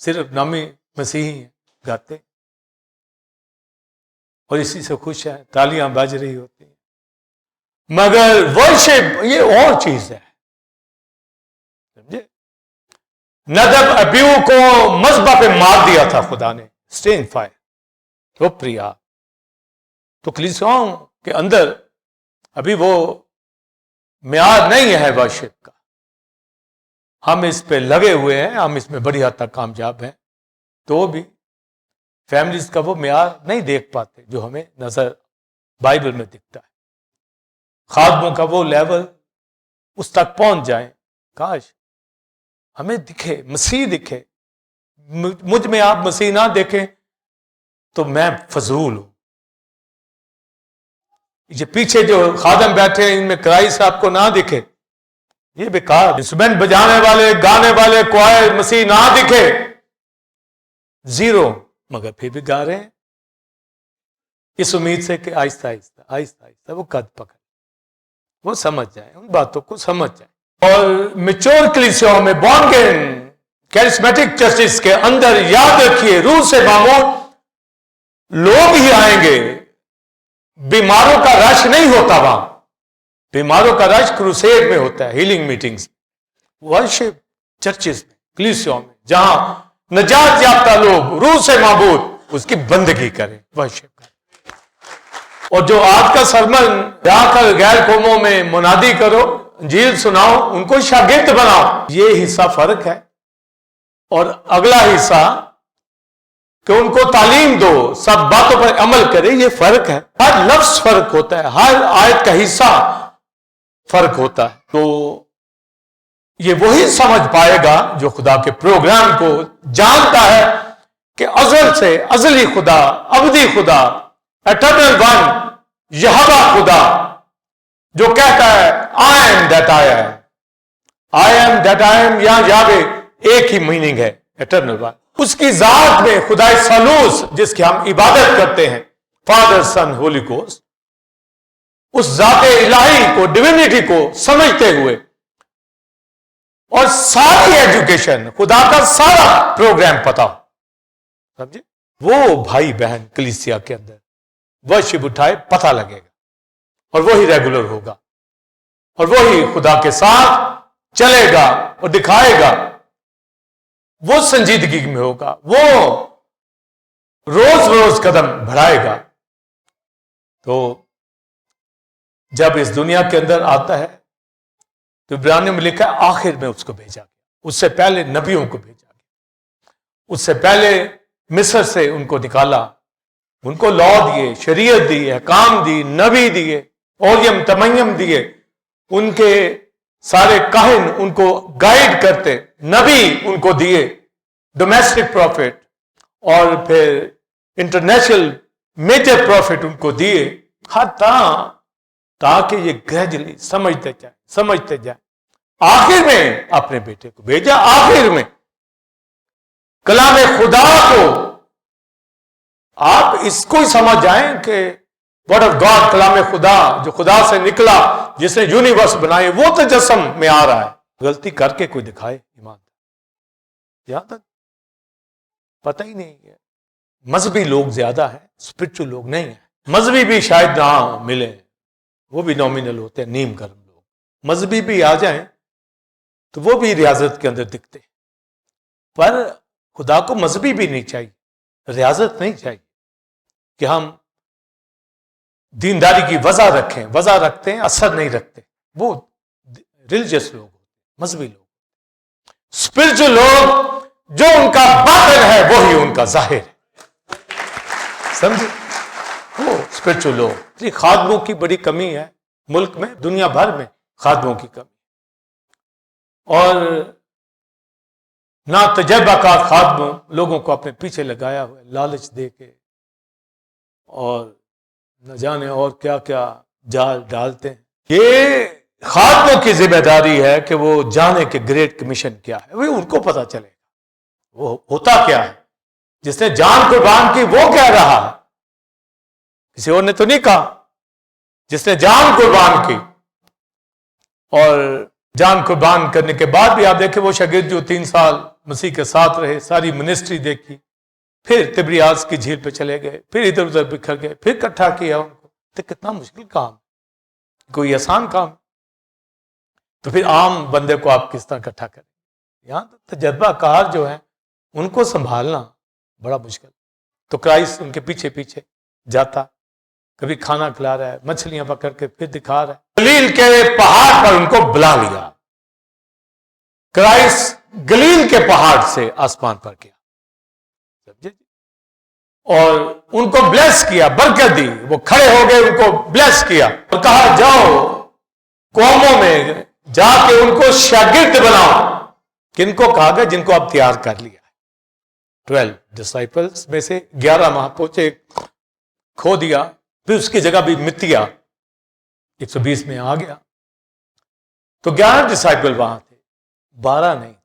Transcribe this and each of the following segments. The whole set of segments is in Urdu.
صرف نامی مسیحی ہیں، گاتے اور اسی سے خوش ہیں، تالیاں بج رہی ہوتی ہیں، مگر ورشپ یہ اور چیز ہے. سمجھے؟ ندب ابیو کو مذبح پہ مار دیا تھا خدا نے، اسٹینگ فائر. تو پریا تو کلیسیاؤں کے اندر ابھی وہ معیار نہیں ہے ورشپ کا. ہم اس پہ لگے ہوئے ہیں، ہم اس میں بڑی حد تک کامیاب ہیں، تو بھی فیملیز کا وہ معیار نہیں دیکھ پاتے جو ہمیں نظر بائبل میں دکھتا ہے. خادموں کا وہ لیول اس تک پہنچ جائیں. کاش ہمیں دکھے، مسیح دکھے. مجھ میں آپ مسیح نہ دیکھیں تو میں فضول ہوں. یہ پیچھے جو خادم بیٹھے ہیں ان میں کرائسٹ آپ کو نہ دکھے، یہ بیکار. انسٹرومنٹ بجانے والے، گانے والے، کوائر مسیح نہ دکھے، زیرو، مگر پھر بھی گا رہے ہیں اس امید سے کہ آہستہ آہستہ آہستہ آہستہ وہ قد پکڑ، وہ سمجھ جائیں، ان باتوں کو سمجھ جائیں. اور میچور کلیسیاؤں میں بورن اگین کیرسمیٹک چرچز کے اندر یاد رکھیے روح سے معمور لوگ ہی آئیں گے. بیماروں کا رش نہیں ہوتا وہاں، بیماروں کا رش کروسیڈ میں ہوتا ہے، ہیلنگ میٹنگز، ورشپ چرچز میں، کلیسیوں میں، جہاں نجات یافتہ لوگ روح سے معبود اس کی بندگی کریں، ورشپ کریں. اور جو آج کا سرمن جا کر غیر قوموں میں منادی کرو، انجیل سناؤ، ان کو شاگرد بناؤ، یہ حصہ فرق ہے. اور اگلا حصہ کہ ان کو تعلیم دو، سب باتوں پر عمل کرے، یہ فرق ہے. ہر لفظ فرق ہوتا ہے، ہر آیت کا حصہ فرق ہوتا ہے. تو یہ وہی سمجھ پائے گا جو خدا کے پروگرام کو جانتا ہے کہ ازل سے ازلی خدا، ابدی خدا، ایٹرنل ون، یہوہ خدا جو کہتا ہے I am that I am. I am that I am یہاں یاوے ایک ہی میننگ ہے، ایٹرنل ون. اس کی ذات میں خدا ثالوث جس کی ہم عبادت کرتے ہیں، فادر سن ہولی گوسٹ، اس ذات الہی کو، ڈیوینٹی کو سمجھتے ہوئے اور ساری ایجوکیشن، خدا کا سارا پروگرام پتا ہو، سمجھے؟ وہ بھائی بہن کلیسیا کے اندر ورشپ اٹھائے، پتہ لگے گا اور وہی ریگولر ہوگا اور وہی خدا کے ساتھ چلے گا اور دکھائے گا. وہ سنجیدگی میں ہوگا، وہ روز روز قدم بڑھائے گا. تو جب اس دنیا کے اندر آتا ہے تو عبرانیوں میں لکھا ہے آخر میں اس کو بھیجا گیا. اس سے پہلے نبیوں کو بھیجا گیا، اس سے پہلے مصر سے ان کو نکالا، ان کو لا دیے، شریعت دی، احکام دی، نبی دیے، اوریم تمیم دیے. ان کے سارے کاہن ان کو گائیڈ کرتے، نبی ان کو دیے، ڈومیسٹک پروفٹ، اور پھر انٹرنیشنل میجر پروفٹ ان کو دیے، ہر طرح، تاکہ یہ گریجولی سمجھتے جائیں. آخر میں اپنے بیٹے کو بھیجا. آخر میں کلام خدا کو آپ اس کو ہی سمجھ جائیں کہ ورڈ آف گاڈ، کلام خدا جو خدا سے نکلا، جس نے یونیورس بنائے، وہ تجسم میں آ رہا ہے. غلطی کر کے کوئی دکھائے ایمان، یہاں تک پتہ ہی نہیں ہے. مذہبی لوگ زیادہ ہیں، اسپرچل لوگ نہیں ہیں. مذہبی بھی شاید نہ ملے، وہ بھی نومینل ہوتے ہیں، نیم کرم لوگ. مذہبی بھی آ جائیں تو وہ بھی ریاضت کے اندر دکھتے ہیں. پر خدا کو مذہبی بھی نہیں چاہیے، ریاضت نہیں چاہیے کہ ہم دینداری کی وضع رکھیں. وضع رکھتے ہیں، اثر نہیں رکھتے. وہ ریلیجس لوگ ہوتے ہیں، مذہبی لوگ. اسپرچل لوگ جو ان کا باطن ہے وہی ان کا ظاہر ہے، سمجھے؟ وہ اسپرچل لوگ. یہ خادموں کی بڑی کمی ہے ملک میں، دنیا بھر میں خادموں کی کمی، اور نہ تجربہ کار خادموں لوگوں کو اپنے پیچھے لگایا ہوا ہے لالچ دے کے، اور نہ جانے اور کیا کیا جال ڈالتے ہیں. یہ خادموں کی ذمہ داری ہے کہ وہ جانے کہ گریٹ کمیشن کیا ہے، وہ ان کو پتا چلے گا وہ ہوتا کیا ہے. جس نے جان قربان کی وہ کہہ رہا ہے، کسی اور نے تو نہیں کہا. جس نے جان قربان کی، اور جان قربان کرنے کے بعد بھی آپ دیکھیں وہ شاگرد جو 3 سال مسیح کے ساتھ رہے، ساری منسٹری دیکھی، پھر تبریاس کی جھیل پہ چلے گئے، پھر ادھر ادھر بکھر گئے، پھر اکٹھا کیا ان کو. تو کتنا مشکل کام، کوئی آسان کام. تو پھر عام بندے کو آپ کس طرح اکٹھا کریں؟ یہاں تو تجربہ کار جو ہے ان کو سنبھالنا بڑا مشکل. تو کرائسٹ ان کے پیچھے پیچھے جاتا، کبھی کھانا کھلا رہا ہے، مچھلیاں پکڑ کے پھر دکھا رہا ہے. گلیل کے پہاڑ پر ان کو بلا لیا. کرائسٹ گلیل کے پہاڑ سے آسمان پر گیا، سمجھے؟ اور ان کو بلیس کیا، برکت دی. وہ کھڑے ہو گئے، ان کو بلیس کیا اور کہا جاؤ قوموں میں جا کے ان کو شاگرد بناؤ. کن کو کہا گیا؟ جن کو اب تیار کر لیا ہے. 12 ڈسائپلس میں سے 11 وہاں پہنچے، کھو دیا. پھر اس کی جگہ بھی متیا 120 میں آ گیا. تو 11 ڈسائپل وہاں تھے، 12 نہیں تھے.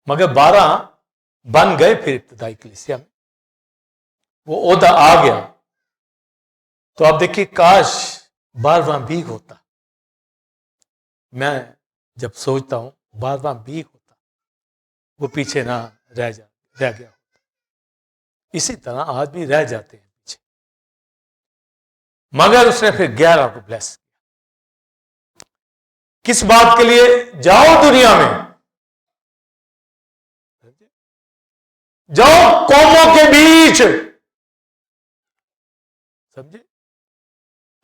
مگر 12 بن گئے پھر ابتدائی کلیسیا میں، وہ عہدہ آ گیا. تو آپ دیکھیے کاش 12واں بھی ہوتا. میں جب سوچتا ہوں 12واں بھی ہوتا، وہ پیچھے نہ رہ گیا ہوتا. اسی طرح آدمی رہ جاتے ہیں پیچھے. مگر اس نے پھر 11 کو بلیس کیا. کس بات کے لیے؟ جاؤ دنیا میں، جاؤ قوموں کے بیچ. سمجھے؟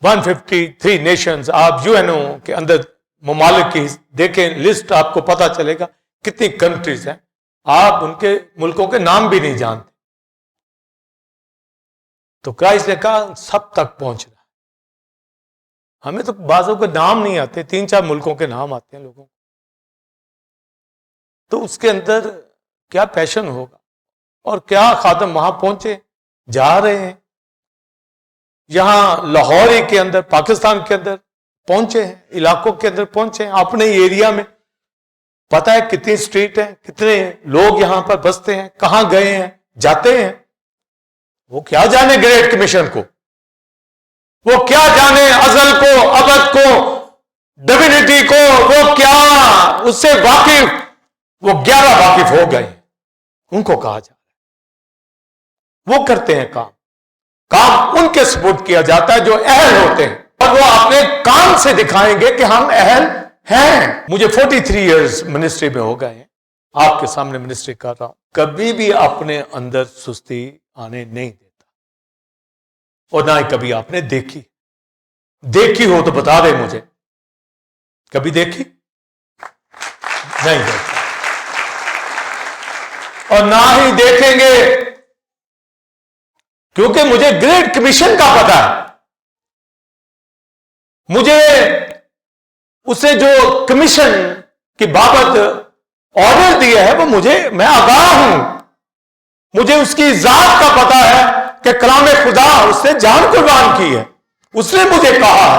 153 نیشنز. آپ یو این او کے اندر ممالک کی دیکھیں لسٹ، آپ کو پتا چلے گا کتنی کنٹریز ہیں. آپ ان کے ملکوں کے نام بھی نہیں جانتے. تو کرائسٹ نے کہا سب تک پہنچنا ہے. ہمیں تو بعضوں کے نام نہیں آتے، 3-4 ملکوں کے نام آتے ہیں لوگوں کو. تو اس کے اندر کیا پیشن ہوگا، اور کیا خادم وہاں پہنچے، جا رہے ہیں. یہاں لاہور کے اندر، پاکستان کے اندر پہنچے ہیں، علاقوں کے اندر پہنچے ہیں، اپنے ایریا میں پتہ ہے کتنی اسٹریٹ ہیں، کتنے لوگ یہاں پر بستے ہیں، کہاں گئے ہیں، جاتے ہیں. وہ کیا جانے گریٹ کمیشن کو، وہ کیا جانے ازل کو، ابد کو، ڈیوینٹی کو، وہ کیا اس سے واقف. وہ 11 واقف ہو گئے، ان کو کہا جا رہا ہے. وہ کرتے ہیں کام ان کے سپورٹ کیا جاتا ہے جو اہل ہوتے ہیں، اور وہ اپنے کام سے دکھائیں گے کہ ہم اہل ہیں. مجھے 43 ایئرز منسٹری میں ہو گئے ہیں، آپ کے سامنے منسٹری کر رہا ہوں. کبھی بھی اپنے اندر سستی آنے نہیں دیتا، اور نہ ہی کبھی آپ نے دیکھی ہو تو بتا دے مجھے. کبھی دیکھی نہیں دیکھی، اور نہ ہی دیکھیں گے، کیونکہ مجھے گریٹ کمیشن کا پتہ ہے. مجھے اسے جو کمیشن کی بابت آرڈر دیا ہے وہ میں آگاہ ہوں. مجھے اس کی ذات کا پتہ ہے کہ کلام خدا اس نے جان قربان کی ہے. اس نے مجھے کہا،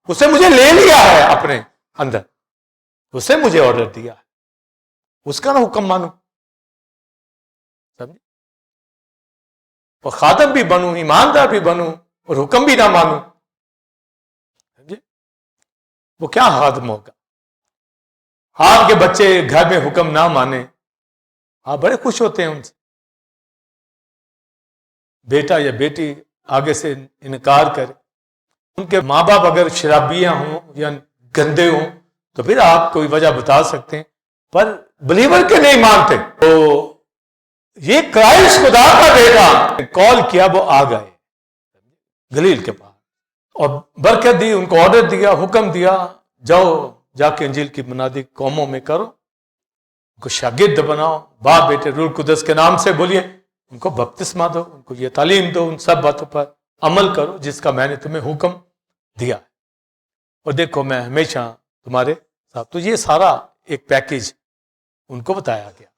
اس نے مجھے لے لیا ہے اپنے اندر، اس نے مجھے آرڈر دیا ہے، اس کا نہ حکم مانوں. سمجھے؟ اور خادم بھی بنوں، ایماندار بھی بنوں، اور حکم بھی نہ مانوں. سمجھے؟ وہ کیا خادم ہوگا؟ آپ کے بچے گھر میں حکم نہ مانے، آپ بڑے خوش ہوتے ہیں ان سے. بیٹا یا بیٹی آگے سے انکار کرے، ان کے ماں باپ اگر شرابیاں ہوں یا گندے ہوں تو پھر آپ کوئی وجہ بتا سکتے ہیں، پر بلیور کے نہیں مانتے. تو یہ کرائسٹ خدا کا بیٹا کال کیا، وہ آ گئے گلیل کے پاس، اور برکت دی، ان کو آرڈر دیا، حکم دیا، جاؤ جا کے انجیل کی منادی قوموں میں کرو، ان کو شاگرد بناؤ، باپ بیٹے روح القدس کے نام سے بولیے، ان کو بپتسمہ دو، ان کو یہ تعلیم دو، ان سب باتوں پر عمل کرو جس کا میں نے تمہیں حکم دیا ہے، اور دیکھو میں ہمیشہ تمہارے ساتھ. تو یہ سارا ایک پیکیج ان کو بتایا گیا،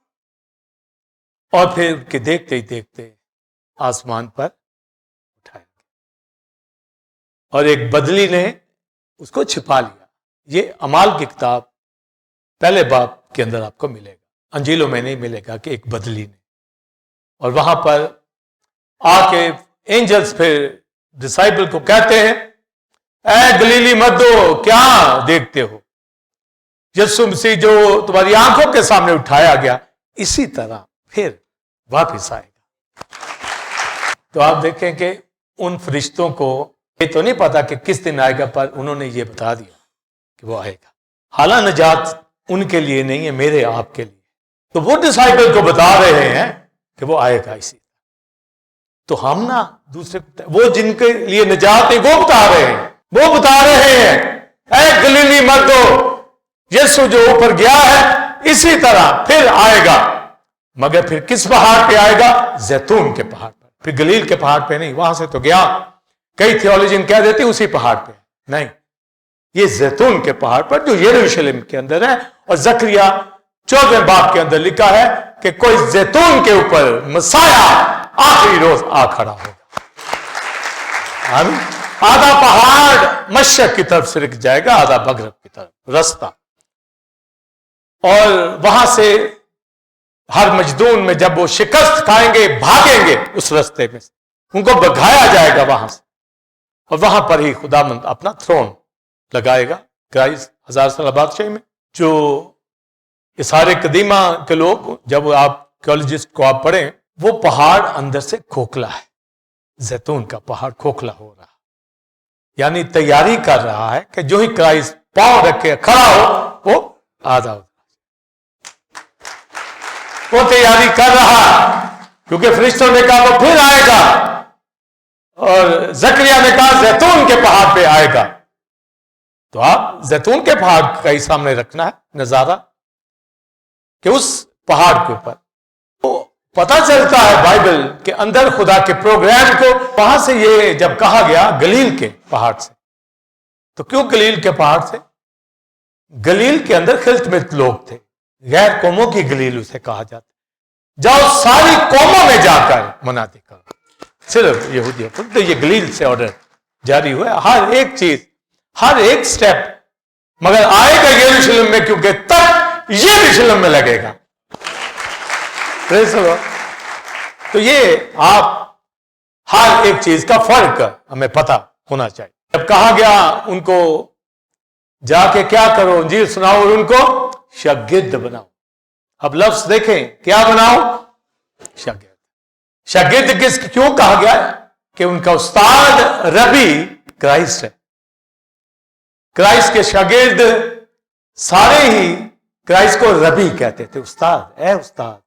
اور پھر ان کے دیکھتے ہی دیکھتے آسمان پر اٹھایا گیا، اور ایک بدلی نے اس کو چھپا لیا. یہ اعمال کی کتاب پہلے باب کے اندر آپ کو ملے گا، انجیلوں میں نہیں ملے گا کہ ایک بدلی نے. اور وہاں پر آ کے اینجلز پھر ڈسائپل کو کہتے ہیں، اے گلیلی مردو کیا دیکھتے ہو؟ یسوع مسیح جو تمہاری آنکھوں کے سامنے اٹھایا گیا اسی طرح پھر واپس آئے گا۔ تو آپ دیکھیں کہ ان فرشتوں کو یہ تو نہیں پتا کہ کس دن آئے گا، پر انہوں نے یہ بتا دیا کہ وہ آئے گا۔ حالانکہ نجات ان کے لیے نہیں ہے، میرے آپ کے لیے۔ تو وہ ڈسائپل کو بتا رہے ہیں کہ وہ آئے گا اسی طرح۔ تو ہم نا دوسرے وہ جن کے لیے نجات ہے وہ بتا رہے ہیں، وہ بتا رہے ہیں اے گلیلی مردو، یسوع جو اوپر گیا ہے اسی طرح پھر آئے گا، مگر پھر کس پہاڑ پہ آئے گا؟ زیتون کے پہاڑ پر، پھر گلیل کے پہاڑ پہ نہیں، وہاں سے تو گیا۔ کئی تھیولوجین کہہ دیتے اسی پہاڑ پہ، نہیں، یہ زیتون کے پہاڑ پر جو یروشلم کے اندر ہے۔ اور زکریا 14 باب کے اندر لکھا ہے کہ کوئی زیتون کے اوپر مسایہ آخری روز آ کھڑا ہوگا۔ آدھا پہاڑ مشرق کی طرف سرک جائے گا، آدھا مغرب کی طرف رستہ، اور وہاں سے ہر مجدون میں جب وہ شکست کھائیں گے بھاگیں گے اس رستے میں سے، ان کو بھگایا جائے گا وہاں سے، اور وہاں پر ہی خداوند اپنا تھرون لگائے گا کرائسٹ 1000 سالہ بادشاہی میں۔ جو سارے قدیمہ کے لوگ، جب آپ کالجسٹ کو آپ پڑھیں، وہ پہاڑ اندر سے کھوکھلا ہے، زیتون کا پہاڑ کھوکھلا ہو رہا، یعنی تیاری کر رہا ہے کہ جو ہی کرائسٹ پاؤں رکھ کے کھڑا ہو وہ آدھا ہو، وہ تیاری کر رہا، کیونکہ فرشتوں نے کہا وہ پھر آئے گا، اور زکریا نے کہا زیتون کے پہاڑ پہ آئے گا۔ تو آپ زیتون کے پہاڑ کا ہی سامنے رکھنا ہے نظارہ، کہ اس پہاڑ کے اوپر وہ پتہ چلتا ہے بائبل کے اندر خدا کے پروگرام کو۔ وہاں سے یہ جب کہا گیا گلیل کے پہاڑ سے، تو کیوں گلیل کے پہاڑ سے؟ گلیل کے اندر خلط ملت لوگ تھے، غیر قوموں کی گلیل اسے کہا جاتا۔ جاؤ ساری قوموں میں جا کر منادی کرو، صرف یہودیوں کو۔ تو یہ گلیل سے آرڈر جاری ہوا، ہر ایک چیز، ہر ایک سٹیپ، مگر آئے گا یروشلم میں، کیونکہ تک یروشلم میں لگے گا۔ تو یہ آپ ہر ایک چیز کا فرق ہمیں پتہ ہونا چاہیے۔ جب کہا گیا ان کو جا کے کیا کرو، انجیل سناؤ اور ان کو شاگرد بناؤ۔ اب لفظ دیکھیں، کیا بناؤ؟ شاگرد۔ شاگرد کیوں کہا گیا؟ کہ ان کا استاد ربی کرائسٹ ہے۔ کرائسٹ کے شاگرد سارے ہی کرائسٹ کو ربی کہتے تھے، استاد، اے استاد۔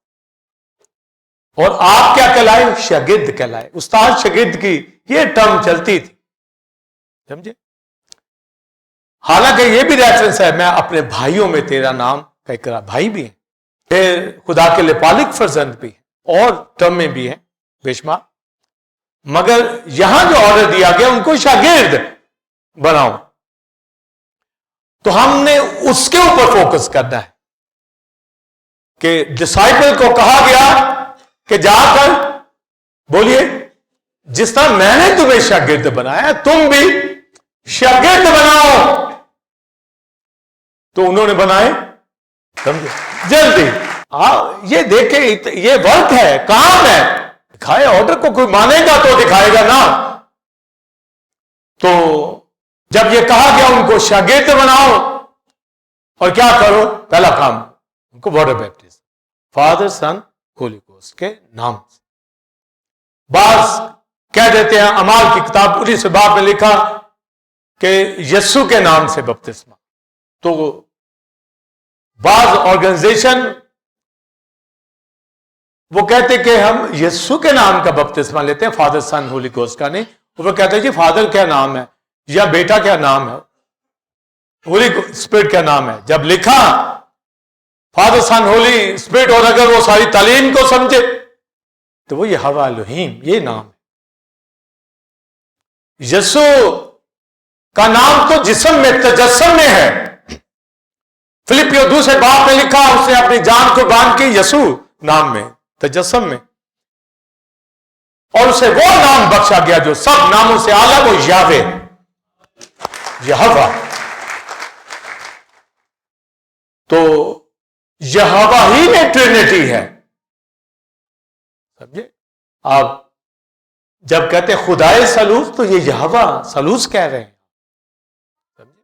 اور آپ کیا کہلائے؟ شاگرد کہلائے۔ استاد شاگرد کی یہ ٹرم چلتی تھی، سمجھے؟ حالانکہ یہ بھی ریفرنس ہے، میں اپنے بھائیوں میں تیرا نام کا اقرار، بھائی بھی ہیں، پھر خدا کے لیے پالک فرزند بھی ہیں، اور ٹرمیں بھی ہیں بے شمار، مگر یہاں جو آرڈر دیا گیا ان کو شاگرد بناؤ، تو ہم نے اس کے اوپر فوکس کرنا ہے کہ ڈسائپل کو کہا گیا کہ جا کر بولیے جس طرح میں نے تمہیں شاگرد بنایا تم بھی شاگرد بناؤ۔ تو انہوں نے بنائے، سمجھے؟ جلدی یہ دیکھیں، یہ ورک ہے، کام ہے، دکھائے آرڈر کو، کوئی مانے گا تو دکھائے گا نا۔ تو جب یہ کہا گیا ان کو شاگرد بناؤ اور کیا کرو، پہلا کام ان کو واٹر بیپٹزم، فادر سن ہولی گوسٹ کے نام سے۔ بعض کہہ دیتے ہیں اعمال کی کتاب 19 باب میں لکھا کہ یسوع کے نام سے بپتسمہ۔ تو بعض آرگنائزیشن وہ کہتے کہ ہم یسوع کے نام کا بپتسمہ لیتے ہیں، فادر سن ہولی گوسٹ کا نہیں۔ وہ کہتے ہیں جی فادر کیا نام ہے یا بیٹا کیا نام ہے، ہولی اسپرٹ کیا نام ہے۔ جب لکھا فادر سن ہولی اسپرٹ، اور اگر وہ ساری تعلیم کو سمجھے تو وہ یہوہ الہیم، یہ نام ہے۔ یسوع کا نام تو جسم میں، تجسم میں ہے۔ فلپیو 2 باب میں لکھا اس نے اپنی جان کو باندھ کے یسوع نام میں، تجسم میں، اور اسے وہ نام بخشا گیا جو سب ناموں سے اعلیٰ، وہ یاوے، یہوہ۔ تو یہوہ ہی میں ٹرینٹی ہے، سمجھے؟ آپ جب کہتے ہیں خدائے ثالوث تو یہ یہوہ ثالوث کہہ رہے ہیں، سمجھے؟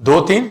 2-3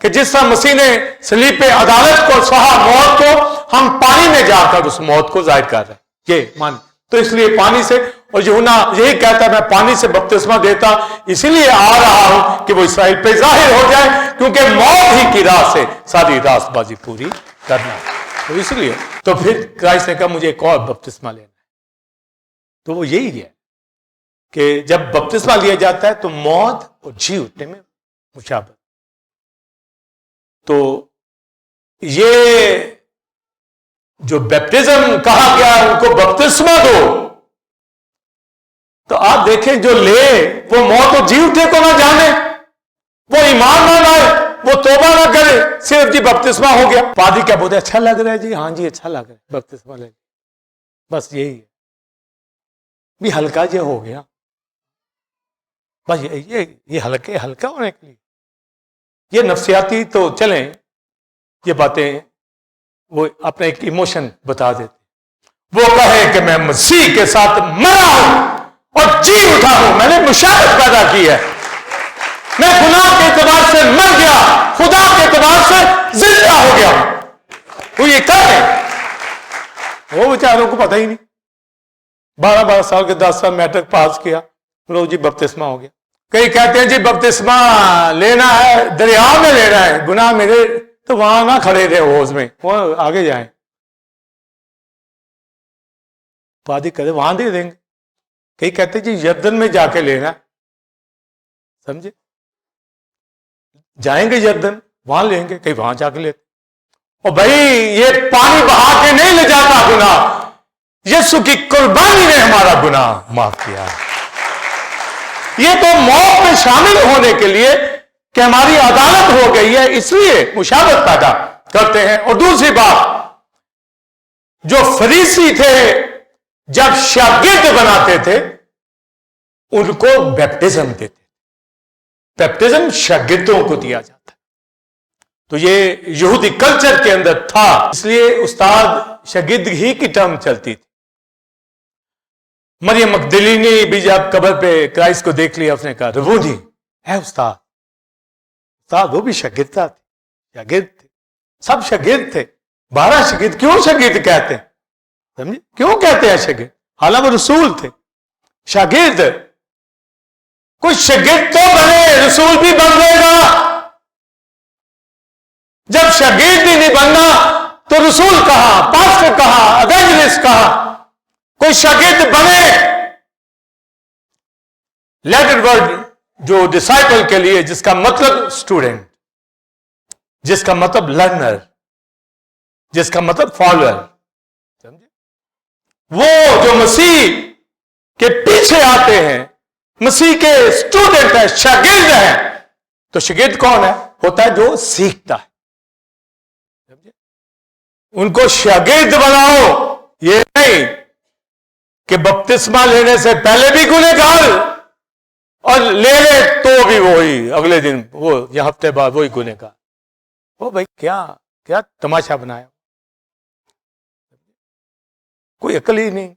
کہ جس طرح مسیح نے صلیب پہ عدالت کو سہا، موت کو، ہم پانی میں جا کر اس موت کو ظاہر کر رہے ہیں، یہ مان. تو اس لیے پانی سے، اور یوحنا یہی کہتا ہے میں پانی سے بپتسمہ دیتا اسی لیے آ رہا ہوں کہ وہ اسرائیل پہ ظاہر ہو جائے، کیونکہ موت ہی کی راہ سے ساری راست بازی پوری کرنا ہے. تو اس لیے تو پھر کرائسٹ نے کہا مجھے ایک اور بپتسمہ لینا ہے. تو وہ یہی ہے کہ جب بپتسمہ لیا جاتا ہے تو موت اور جی اٹھنے میں مشابہت. تو یہ جو بیپٹزم کہا گیا ان کو بپتسمہ دو، تو آپ دیکھیں جو لے وہ موت اور جی اٹھے کو نہ جانے، وہ ایمان نہ لائے، وہ توبہ نہ کرے، صرف جی بپتسمہ ہو گیا. پادری کیا بولتے اچھا لگ رہا ہے جی، ہاں جی اچھا لگ رہا ہے بپتسمہ لے، بس یہی ہے بھی ہلکا جو ہو گیا، بس یہ ہلکا ہونے کے لیے یہ نفسیاتی تو چلیں یہ باتیں وہ اپنے ایک ایموشن بتا دیتے. وہ کہے کہ میں مسیح کے ساتھ مرا ہوں اور جی اٹھا ہوں، میں نے مشابہت پیدا کی ہے، میں گناہ کے اعتبار سے مر گیا، خدا کے اعتبار سے زندہ ہو گیا. وہ یہ کہے، وہ بیچاروں کو پتہ ہی نہیں، 12 سال کے 10 سال میٹرک پاس کیا، لوگ جی بپتسمہ ہو گیا. کئی کہتے ہیں جی بپتسمہ لینا ہے دریا میں لینا ہے، گناہ میرے، تو وہاں نہ کھڑے رہے حوض میں، وہ آگے جائیں. پادری کہتے وہاں دے دیں گے. کئی کہتے جی یردن میں جا کے لینا، سمجھے، جائیں گے یردن وہاں لیں گے، کئی وہاں جا کے لیتے. اور بھائی یہ پانی بہا کے نہیں لے جاتا گناہ، یسوع کی قربانی نے ہمارا گناہ معاف کیا. یہ تو موت میں شامل ہونے کے لیے کہ ہماری عدالت ہو گئی ہے، اس لیے مشابہت پیدا کرتے ہیں. اور دوسری بات، جو فریسی تھے جب شاگرد بناتے تھے ان کو بیپٹزم دیتے، بیپٹزم شاگردوں کو دیا جاتا. تو یہ یہودی کلچر کے اندر تھا، اس لیے استاد شاگرد ہی کی ٹرم چلتی تھی. مریم مگدلینی بھی جب قبر پہ کرائسٹ کو دیکھ لیا، اس نے کہا ربونی ہے استاد. استاد وہ بھی شاگرد تھا، شاگرد تھے، سب شاگرد تھے. 12 شاگرد، کیوں شاگرد کہتے ہیں، سمجھے کیوں کہتے ہیں شاگرد، حالانکہ وہ رسول تھے. شاگرد کوئی شاگرد تو بنے، رسول بھی بن جائے گا. جب شاگرد بھی نہیں بننا تو رسول کہاں، پاسٹر کہاں، ایونجلسٹ کہاں. کوئی شاگرد بنے. لیٹر ورڈ جو ڈسائپل کے لیے، جس کا مطلب اسٹوڈنٹ، جس کا مطلب لرنر، جس کا مطلب فالوور، سمجھے، وہ جو مسیح کے پیچھے آتے ہیں، مسیح کے اسٹوڈنٹ ہیں، شاگرد ہیں. تو شاگرد کون ہے؟ ہوتا ہے جو سیکھتا ہے. ان کو شاگرد بناؤ، یہ نہیں کہ بپتسمہ لینے سے پہلے بھی گنہگار اور لے لے تو بھی وہی اگلے دن، وہ یا ہفتے بعد وہی گنہگار. وہ بھائی کیا تماشا بنایا، کوئی عقل ہی نہیں،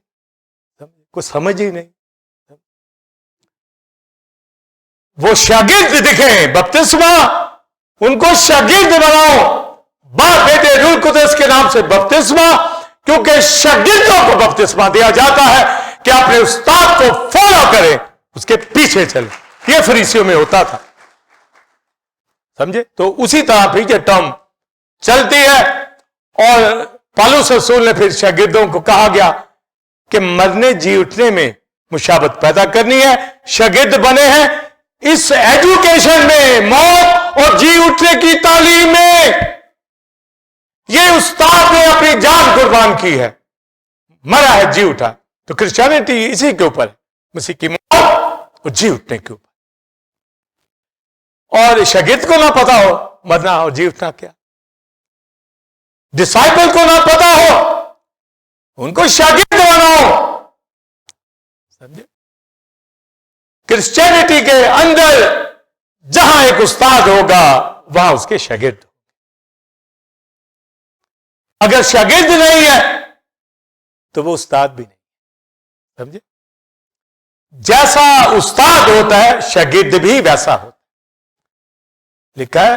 کوئی سمجھ ہی نہیں. وہ شاگرد دکھیں، بپتسمہ ان کو شاگرد بناؤ. باپ بیٹے روح القدس کے نام سے بپتسمہ، کیونکہ شاگردوں کو بپتسمہ دیا جاتا ہے کہ اپنے استاد کو فالو کریں، اس کے پیچھے چلیں. یہ فریسیوں میں ہوتا تھا، سمجھے. تو اسی طرح پھر یہ ٹرم چلتی ہے. اور پالوس رسول نے پھر شاگردوں کو کہا گیا کہ مرنے جی اٹھنے میں مشابہت پیدا کرنی ہے. شاگرد بنے ہیں اس ایجوکیشن میں، موت اور جی اٹھنے کی تعلیم میں. یہ استاد نے اپنی جان قربان کی ہے، مرا ہے جی اٹھا. تو کرسچینٹی اسی کے اوپر ہے، مسیح کی موت اور جی اٹھنے کے اوپر. اور شاگرد کو نہ پتا ہو مرنا اور جی اٹھنا کیا، ڈسائپل کو نہ پتا ہو، ان کو شاگرد بناؤ. سمجھے، کرسچینٹی کے اندر جہاں ایک استاد ہوگا وہاں اس کے شاگرد. اگر شاگرد نہیں ہے تو وہ استاد بھی نہیں، سمجھے. جیسا استاد ہوتا ہے شاگرد بھی ویسا ہوتا ہے. لکھا ہے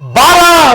12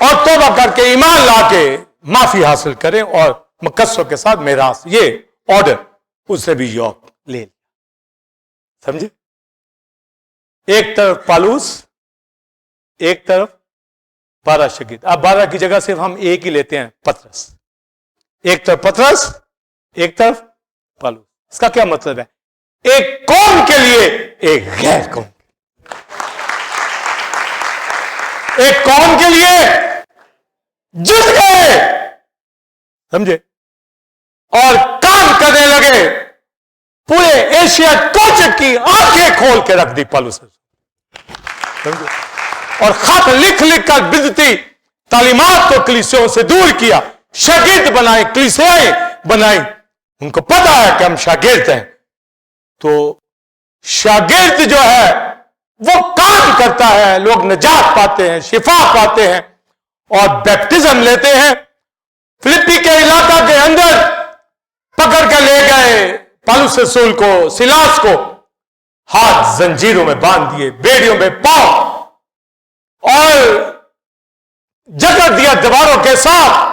اور توبہ کر کے ایمان لا کے معافی حاصل کریں اور مقصوں کے ساتھ میراث، یہ آرڈر اس نے بھی یوک لے لیا. سمجھے؟ ایک طرف پالوس، ایک طرف 12 شاگرد. اب 12 کی جگہ صرف ہم ایک ہی لیتے ہیں، پطرس. ایک طرف پطرس، ایک طرف پالوس. اس کا کیا مطلب ہے؟ ایک قوم کے لیے ایک غیر قوم، ایک قوم کے لیے جت گئے. سمجھے؟ اور کام کرنے لگے. پورے ایشیا کوچک کی آنکھیں کھول کے رکھ دی پالوس. سمجھے؟ اور خط لکھ لکھ کر بدعتی تعلیمات کو کلیسیوں سے دور کیا. شاگرد بنائے، کلیسیاں بنائی. ان کو پتا ہے کہ ہم شاگرد ہیں. تو شاگرد جو ہے وہ کام کرتا ہے، لوگ نجات پاتے ہیں، شفا پاتے ہیں اور بیپٹزم لیتے ہیں. فلپی کے علاقہ کے اندر پکڑ کر لے گئے پالوس رسول کو، سیلاس کو، ہاتھ زنجیروں میں باندھ دیے، بیڑیوں میں پاؤں، اور جکڑ دیا دیواروں کے ساتھ.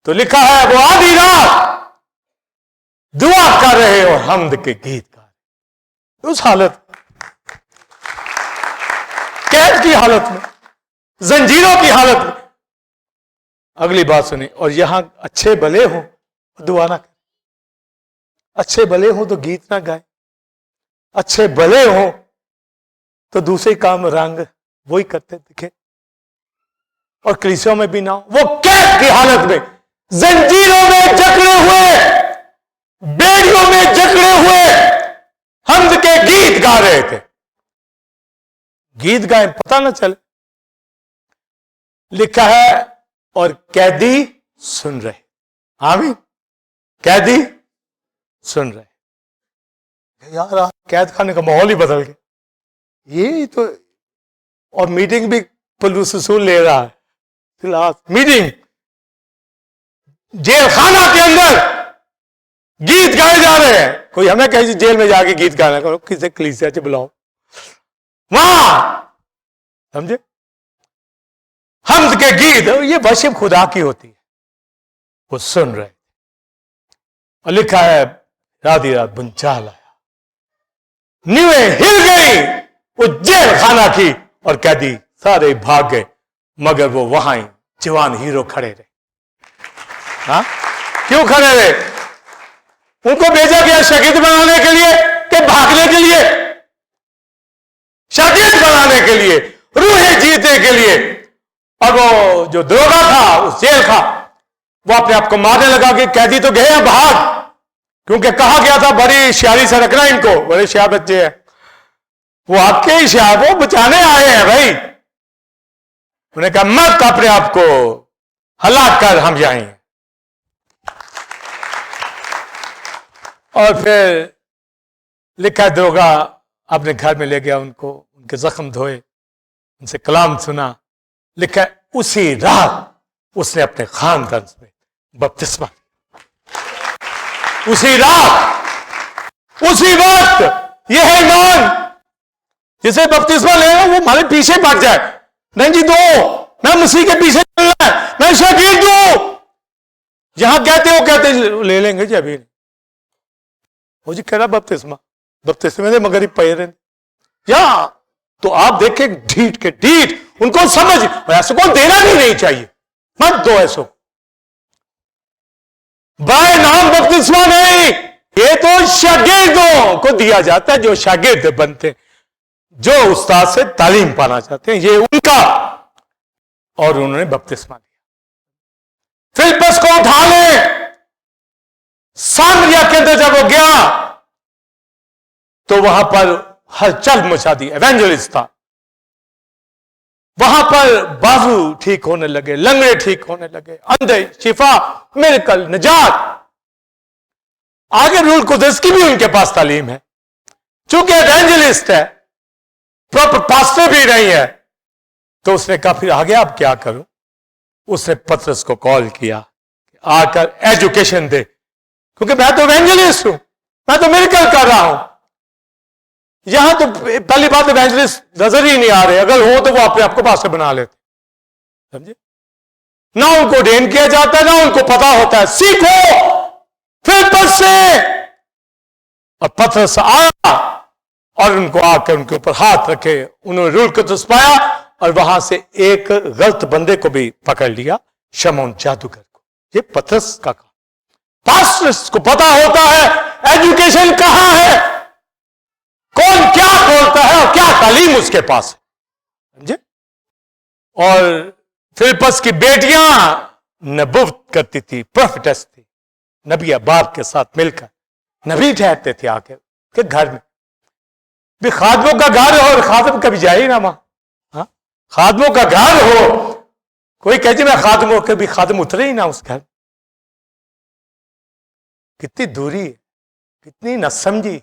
تو لکھا ہے وہ آدھی رات دعا کر رہے اور حمد کے گیت گا رہے. اس حالت، قید کی حالت میں، زنجیروں کی حالت میں. اگلی بات سنیں. اور یہاں اچھے بھلے ہوں دعا نہ کریں، اچھے بھلے ہوں تو گیت نہ گائیں، اچھے بھلے ہوں تو دوسرے کام رنگ وہی کرتے دکھے، اور کلیسیوں میں بھی نہ ہو. وہ قید کی حالت میں، زنجیروں میں جکڑے ہوئے، بیڑیوں میں جکڑے ہوئے حمد کے گیت گا رہے تھے. گیت گائیں پتہ نہ چلے. لکھا ہے اور قیدی سن رہے. آمین. قیدی سن رہے. یار قید خانے کا ماحول ہی بدل گیا. یہ تو، اور میٹنگ بھی پالوس رسول لے رہا ہے. میٹنگ جیل خانہ کے اندر گیت گائے جا رہے ہیں. کوئی ہمیں کہیں جیل میں جا کے گیت گانا کرو، کسی کلیسیا سے بلاؤ وہاں. سمجھے؟ حمد کے گیت، یہ ورشپ خدا کی ہوتی ہے. وہ سن رہے. اور لکھا ہے رات بنچال آیا، نیویں ہل گئی وہ جیل خانہ کی، اور قیدی سارے بھاگ گئے، مگر وہ وہاں ہی جوان ہیرو کھڑے رہے. ہاں کیوں کھڑے رہے؟ ان کو بھیجا گیا شاگرد بنانے کے لیے کہ بھاگنے کے لیے؟ شاگرد بنانے کے لیے، روحیں جیتنے کے لیے. اور وہ جو دروگا تھا اس جیل کا، وہ اپنے آپ کو مارنے لگا کہ قیدی تو گئے ہیں بھاگ، کیونکہ کہا گیا تھا بڑی شیاری سے رکھنا ان کو، بڑے شیار بچے ہیں. وہ آپ کے ہی شیار، وہ بچانے آئے ہیں بھائی. انہوں نے کہا مت اپنے آپ کو ہلاک کر ہم جائیں. اور پھر لکھا دروگا اپنے گھر میں لے گیا ان کو، ان کے زخم دھوئے، ان سے کلام سنا. لکھا اسی رات اس نے اپنے خاندان میں بپتسمہ لیا. اسی رات، اسی وقت. یہ ہے ایمان. جسے بپتسمہ لے وہ ہمارے پیچھے پڑ جائے. نہیں جی دو، میں مسیح کے پیچھے چلنا ہے، میں شاگرد ہوں. جہاں کہتے ہو کہتے لے لیں گے جی ابھی نہیں. وہ جی کہہ رہا بپتسمے دے مگر ہی پے رہے. یا تو آپ دیکھیں ڈھیٹ کے ڈھیٹ ان کو سمجھ، ایسے کو دینا بھی نہیں چاہیے، مت دو ایسو. بائے نام بپتسمہ نہیں، یہ تو شاگردوں کو دیا جاتا ہے جو شاگرد بنتے ہیں، جو استاد سے تعلیم پانا چاہتے ہیں. یہ ان کا. اور انہوں نے بپتسمہ لیا. فلپس کو اٹھا لیں. سامریا کے اندر جب وہ گیا تو وہاں پر ہلچل مچا دی. ایونجلسٹ تھا. وہاں پر بازو ٹھیک ہونے لگے، لنگڑے ٹھیک ہونے لگے، اندھے شفا، میریکل، نجات. آگے روح القدس کی بھی ان کے پاس تعلیم ہے. چونکہ ایونجلسٹ ہے، پراپر پاسٹر بھی نہیں ہے، تو اس نے کہا پھر آگے آپ کیا کروں. اس نے پطرس کو کال کیا آ کر ایجوکیشن دے، کیونکہ میں تو ایونجلسٹ ہوں، میں تو میریکل کر رہا ہوں. یہاں تو پہلی بات ایونجلسٹ نظر ہی نہیں آ رہے، اگر ہو تو وہ اپنے آپ کو پاسٹر بنا لیتے. سمجھے؟ نہ ان کو ڈین کیا جاتا ہے، نہ ان کو پتا ہوتا ہے. سیکھو فلپس سے. اور پترس آیا اور ان کو آ کر ان کے اوپر ہاتھ رکھے، انہوں نے روح القدس پایا اور وہاں سے ایک غلط بندے کو بھی پکڑ لیا، شمعون جادوگر کو. یہ پترس کا کام. پاسٹرز کو پتا ہوتا ہے ایجوکیشن کہاں ہے، کون کیا بولتا ہے اور کیا تعلیم اس کے پاس ہے. سمجھے؟ اور فلپس کی بیٹیاں نبوت کرتی تھی، پروفیٹس تھی، نبی باپ کے ساتھ مل کر نبی ٹھہرتے تھے آ کے گھر میں. بھی خادموں کا گھر ہو اور خادم کبھی جائے نا ماں. ہاں خادموں کا گھر ہو، کوئی کہ جی میں خادم ہو، کبھی خادم اترے ہی نہ اس گھر. کتنی دوری ہے، کتنی نہ سمجھی.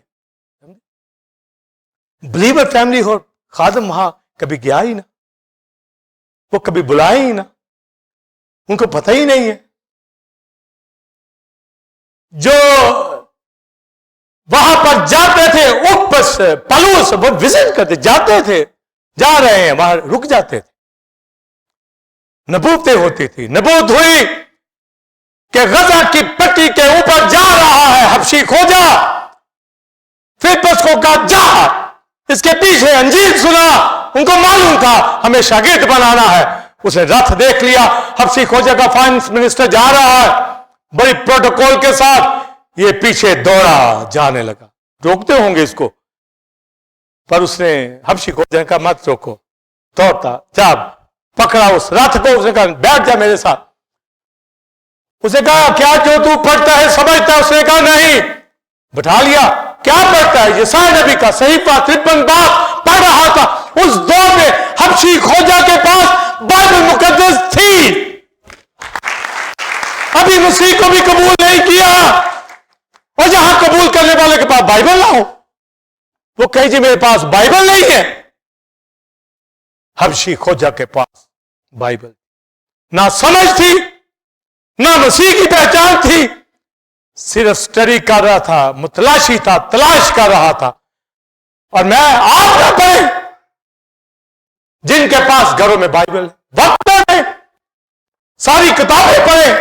بلیور فیملی ہو، خادم وہاں کبھی گیا ہی نہ، وہ کبھی بلائے ہی نہ، ان کو پتہ ہی نہیں ہے. جو وہاں پر جاتے تھے اوپس پلوس وہ وزٹ کرتے جاتے تھے، جا رہے ہیں وہاں رک جاتے تھے. نبوتیں ہوتی تھی. نبوت ہوئی کہ غزہ کی پٹی کے اوپر جا رہا ہے حبشی کھوجا. فلپس کو کہا جا، اس کے پیچھے انجیل سنا. ان کو معلوم تھا ہمیں شاگرد بنانا ہے. اس نے رتھ دیکھ لیا، حبشی کھوجا کا فائنانس منسٹر جا رہا ہے بڑی پروٹوکول کے ساتھ. یہ پیچھے دوڑا جانے لگا. روکتے ہوں گے اس کو، پر اس نے حبشی کھوجا کا مت روکو. دوڑتا جا پکڑا اس رتھ کو. اس نے کہا بیٹھ جا میرے ساتھ. اس نے کہا کیا جو تو پڑھتا ہے سمجھتا ہے؟ اس نے کہا نہیں. بٹھا لیا. کیا پڑھتا ہے؟ یسایا نبی کا صحیفہ 53 باب پڑھ رہا تھا. اس دور میں حبشی کھوجا کے پاس بائبل مقدس تھی. ابھی مسیح کو بھی قبول نہیں کیا، اور جہاں قبول کرنے والے کے پاس بائبل نہ ہو، وہ کہے جی میرے پاس بائبل نہیں ہے. حبشی کھوجا کے پاس بائبل نہ سمجھ تھی، نہ مسیح کی پہچان تھی. صرف سٹڈی کر رہا تھا، متلاشی تھا، تلاش کر رہا تھا. اور میں آپ نہ پڑھیں جن کے پاس گھروں میں بائبل وقت میں ساری کتابیں پڑھیں،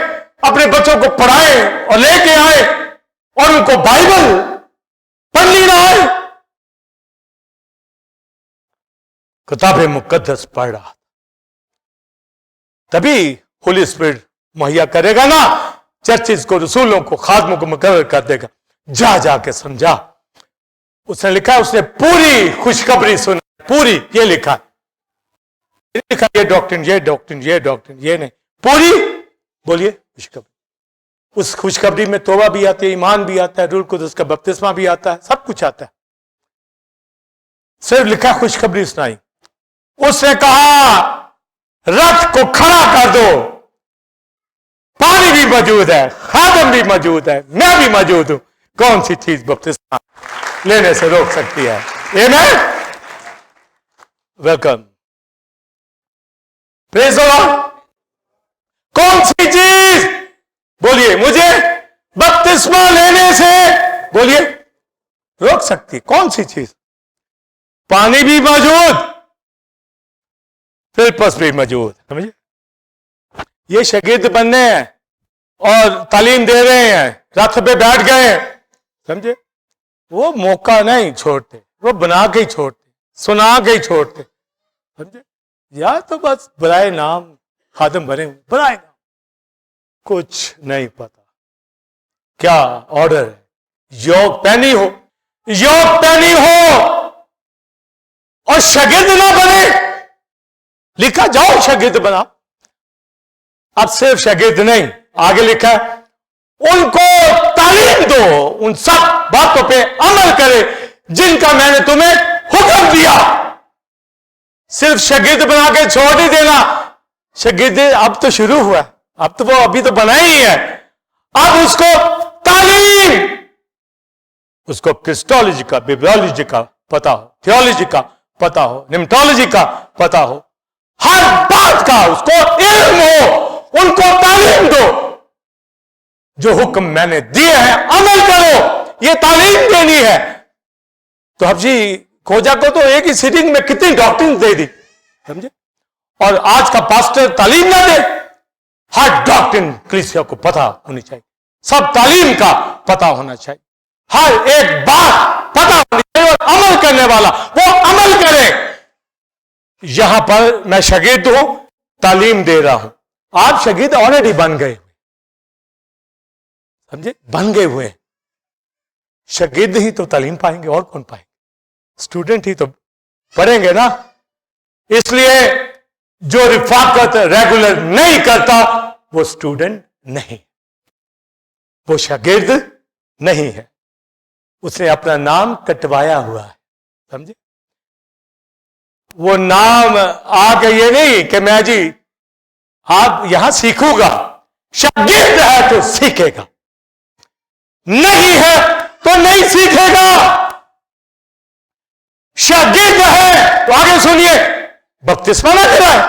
اپنے بچوں کو پڑھائیں اور لے کے آئے، اور ان کو بائبل پڑھنی نہ آئے. کتاب مقدس پڑھ رہا تھا. تبھی ہولی اسپرٹ مہیا کرے گا نا. چرچز کو، رسولوں کو، خادموں کو مقرر کر دے گا. جا جا کے سمجھا. اس نے لکھا، اس نے پوری خوشخبری سنا. پوری یہ لکھا یہ ڈاکٹرن، یہ ڈاکٹرن، یہ ڈاکٹرن، یہ نہیں، پوری بولیے خوشخبری. اس خوشخبری میں توبہ بھی آتی ہے، ایمان بھی آتا ہے، روح القدس کا بپتسمہ بھی آتا ہے، سب کچھ آتا ہے. صرف لکھا خوشخبری سنائی. اس نے کہا رتھ کو کھڑا کر دو، پانی بھی موجود ہے، خادم بھی موجود ہے، میں بھی موجود ہوں. کون سی چیز بپتسمہ لینے سے روک سکتی ہے؟ آمین. ویلکم. پریز دی لارڈ. کون سی چیز بولیے مجھے بپتسمہ لینے سے بولیے روک سکتی؟ کون سی چیز؟ پانی بھی موجود، فلپس بھی موجود. سمجھے؟ یہ شاگرد بننے ہیں اور تعلیم دے رہے ہیں، رتھ پہ بیٹھ گئے ہیں. سمجھے؟ وہ موقع نہیں چھوڑتے، وہ بنا کے ہی چھوڑتے، سنا کے ہی چھوڑتے. سمجھے؟ یا تو بس برائے نام خادم بنے ہوئے، برائے نام، کچھ نہیں پتا کیا آرڈر ہے. یوگ پہنی ہو، یوگ پہنی ہو اور شاگرد نہ بنے. لکھا جاؤ شاگرد بنا. اب صرف شاگرد نہیں، آگے لکھا ہے ان کو تعلیم دو، ان سب باتوں پہ عمل کرے جن کا میں نے تمہیں حکم دیا. صرف شاگرد بنا کے چھوڑ نہیں دینا. شاگرد اب تو شروع ہوا، اب تو وہ ابھی تو بنا ہی ہے. اب اس کو تعلیم، اس کو کرسٹولوجی کا، بیبلوجی کا پتا ہو، تھیولوجی کا پتا ہو، نیمٹولوجی کا پتا ہو، ہر بات کا اس کو علم ہو. ان کو تعلیم دو، جو حکم میں نے دیے ہیں عمل کرو. یہ تعلیم دینی ہے. تو حبشی کھوجا کو تو ایک ہی سیٹنگ میں کتنی ڈاکٹرن دے دی. سمجھے؟ اور آج کا پاسٹر تعلیم نہ دے. ہر ڈاکٹرن کلیسیا کو پتا ہونی چاہیے, سب تعلیم کا پتا ہونا چاہیے, ہر ایک بات پتا ہونی چاہیے, اور عمل کرنے والا وہ عمل کرے. یہاں پر میں شاگرد ہوں, تعلیم دے رہا ہوں, آپ شاگرد آلریڈی بن گئے, سمجھے, بن گئے ہوئے. شاگرد ہی تو تعلیم پائیں گے, اور کون پائیں گے؟ اسٹوڈنٹ ہی تو پڑھیں گے نا. اس لیے جو رفاقت ریگولر نہیں کرتا وہ اسٹوڈنٹ نہیں, وہ شاگرد نہیں ہے, اس نے اپنا نام کٹوایا ہوا ہے. سمجھے, وہ نام آ کے یہ نہیں کہ میں جی آپ یہاں سیکھوں گا. شاگرد ہے تو سیکھے گا, نہیں ہے تو نہیں سیکھے گا. شاگرد ہے تو آگے سنیے, بپتسمہ نہ کرائے,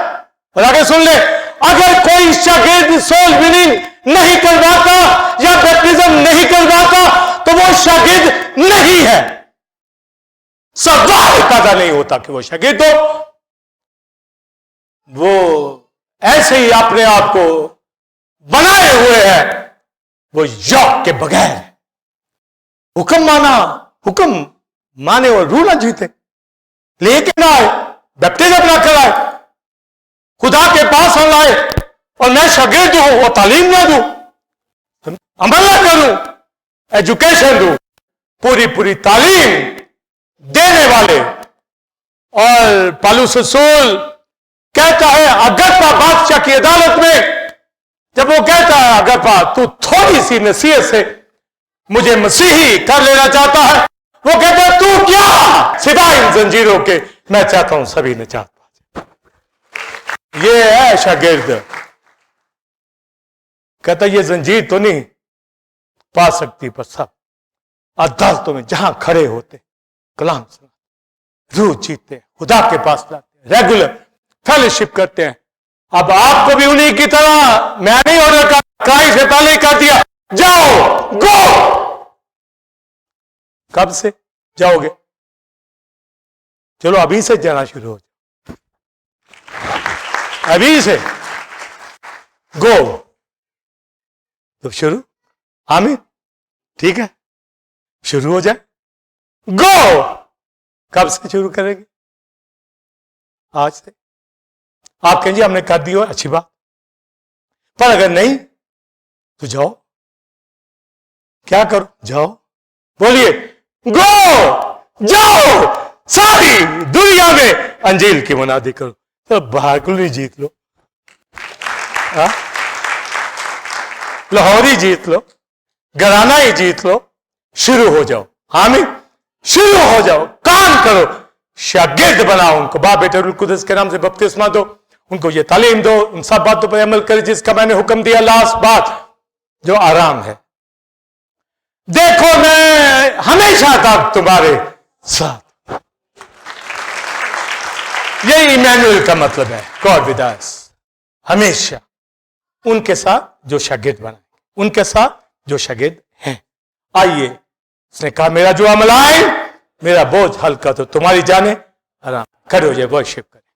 اور آگے سن لے, اگر کوئی شاگرد سول وننگ نہیں کرواتا یا بیپٹزم نہیں کرواتا تو وہ شاگرد نہیں ہے. سوال پیدا نہیں ہوتا کہ وہ شاگرد ہو. وہ ایسے ہی اپنے آپ کو بنائے ہوئے ہیں, وہ یوک کے بغیر حکم مانے اور روح نہ جیتے, لے کے نہ آئے, بیپٹزم نہ کرائے, خدا کے پاس نہ لائے, اور میں شاگرد ہوں وہ تعلیم نہ دوں, عمل نہ کروں, ایجوکیشن دوں, پوری تعلیم دینے والے. اور پالوس رسول کہتا ہے اگرپا بادشاہ کی عدالت میں, جب وہ کہتا ہے اگرپا تو تھوڑی سی نصیحت سے مجھے مسیحی کر لینا چاہتا ہے, وہ کہتا ہے تو کیا سوائے ان زنجیروں کے, میں چاہتا ہوں سبھی نجات پا جائے. یہ ہے شاگرد. کہتا یہ زنجیر تو نہیں پا سکتی, پر سب عدالتوں میں جہاں کھڑے ہوتے کلام سنا, روح جیتے, خدا کے پاس لاتے, ریگولر فیلوشپ کرتے ہیں. اب آپ کو بھی انہی کی طرح میں نہیں آرڈر کر, کرائی سے پہلے کر دیا جاؤ گو. کب سے جاؤ گے؟ چلو ابھی سے جانا شروع ہو جاؤ, ابھی سے گو. تو شروع, آمین, ٹھیک ہے, شروع ہو جائے. گو. کب سے شروع کریں گے؟ آج سے. آپ کہیں جی ہم نے کر دی ہو, اچھی بات, پر اگر نہیں تو جاؤ. کیا کرو؟ جاؤ, بولیے گو, جاؤ, ساری دنیا میں انجیل کی منادی کرو. تو باہر کو نہیں جیت لو, لاہور ہی جیت لو, گھرانہ ہی جیت لو, شروع ہو جاؤ. آمین, شروع ہو جاؤ, کام کرو, شاگرد بناؤ ان کو, باپ بیٹے روح القدس کے نام سے بپتسمہ دو, ان کو یہ تعلیم دو, ان سب باتوں پر عمل کرے جس کا میں نے حکم دیا. لاسٹ بات جو آرام ہے, دیکھو میں ہمیشہ تک تمہارے ساتھ. یہی ایمینوئل کا مطلب ہے, گاڈ ود اس, ہمیشہ ان کے ساتھ جو شاگرد بنائے, ان کے ساتھ جو شاگرد ہیں. آئیے, اس نے کہا میرا جو عمل آئے, میرا بوجھ ہلکا تو تمہاری جانیں آرام. کھڑے ہو جائے, ورشپ کریں.